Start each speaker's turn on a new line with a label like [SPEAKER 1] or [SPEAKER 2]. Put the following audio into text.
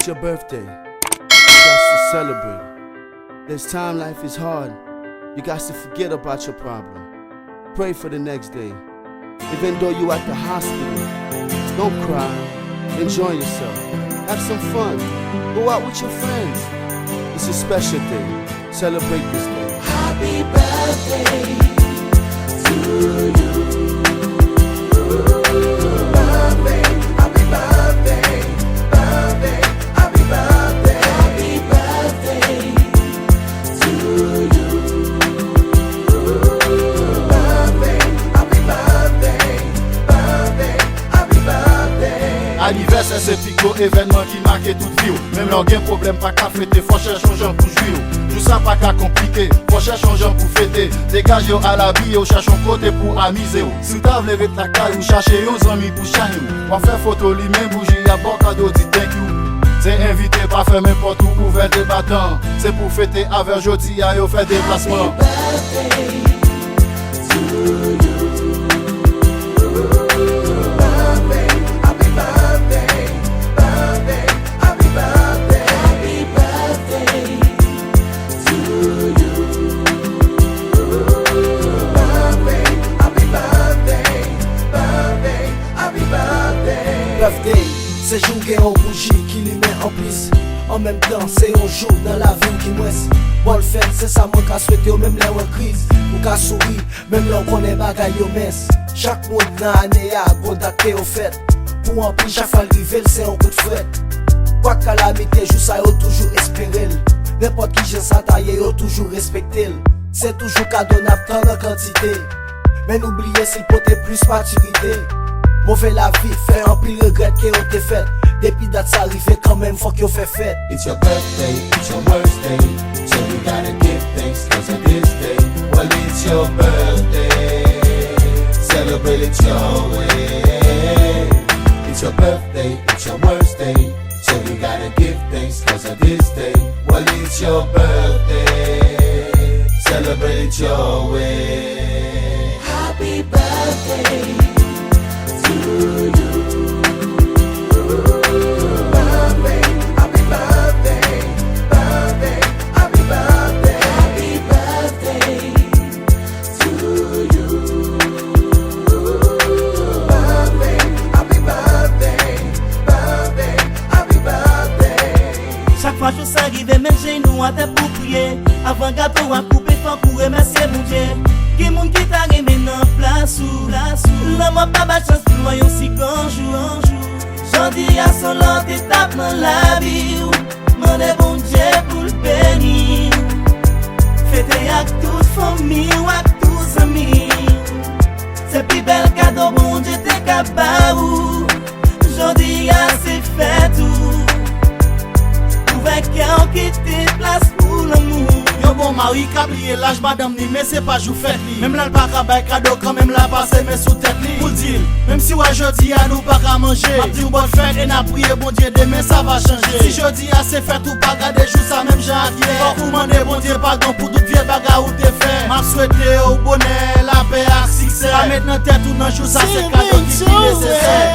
[SPEAKER 1] It's your birthday. You got to celebrate. There's time life is hard. You got to forget about your problem. Pray for the next day. Even though you at the hospital, don't cry. Enjoy yourself. Have some fun. Go out with your friends. It's a special day. Celebrate this day.
[SPEAKER 2] Happy birthday to you. Birthday, happy birthday, birthday, happy birthday, happy birthday to you. Birthday, happy birthday, birthday, happy birthday.
[SPEAKER 3] Anniversaire c'est pico événement qui marque toute vie. Même leur gain problème pas qu'à fêter, faut chercher un gens pour jouir. Tout ça pas qu'à compliqué, faut chercher un gens pour fêter. Dégage yo à la vie, cherche un côté pour amuser. Si t'as levé ta caille ou chercher aux amis pour changer. On fait photo li même bougie, y'a bon cadeau dit thank you. C'est invité pas faire n'importe où, ouvert des battants. C'est pour fêter avec jodi à yo faire déplacement.
[SPEAKER 4] Birthday, c'est jour qui est en bougie qui lui met en prise. En même temps, c'est un jour dans la vie qui m'ouest. Bon fait, c'est ça moi qu'a souhaité au même là en crise. Ou qu'a souri, même là on connaît bagaille au mess. Chaque monde dans l'année a contacté au fait. Pour en plus, chaque fois rivel, c'est un coup de fouette. Quoi calamité, juste ça, y'a toujours espéré. N'importe qui j'ai ça taillé, y'a toujours respecté. C'est toujours cadeau n'a tant de quantité. Mais n'oubliez s'il peut plus maturité. Mauvais la vie, fait un pile regret qui ont été fait. Depuis date ça arrive quand même, faut qu'on fait fête.
[SPEAKER 2] It's your birthday, it's your worst day. So you gotta give thanks cause of this day. Well, it's your birthday. Celebrate it your way. It's your birthday, it's your worst day. So you gotta give thanks cause of this day. Well, it's your birthday. Celebrate it your way. Happy birthday to you. Birthday, happy birthday, birthday, happy birthday, happy birthday to you. Birthday, happy birthday, birthday, happy birthday.
[SPEAKER 5] Chaque fois que ça arrive, même j'ai nous à tête pour prier. Avant gâteau à couper, faut pour remercier mon Dieu. Qui moun qui t'a remis dans place ou là moi pas ma chance pour moi aussi qu'un jour j'en dis à son l'autre étape dans la vie. M'en est bon Dieu pour le bénir. Fêter avec toute famille ou avec tous amis. C'est plus bel cadeau bon Dieu t'es capable. J'en dis à c'est fait tout. Avec un qui te place pour l'amour.
[SPEAKER 3] Yon bon mari qui a plié l'âge madame ni mais c'est pas jou fête li. Même là le pas qu'à cadeau quand même là passer mais sous tête li. Pour dire même si ouais jodi à nous pas qu'à manger. M'a dit bonne fête et n'a prié bon Dieu demain ça va changer. Si jodi à c'est fête ou pas garder jour ça même genre hier. Faut vous demander bon Dieu pardon pour toute vieille bagarre ou t'es fait. M'a souhaité au bonheur la paix à succès. Pas mettre dans tête ou dans jour ça c'est cadeau qui est nécessaire.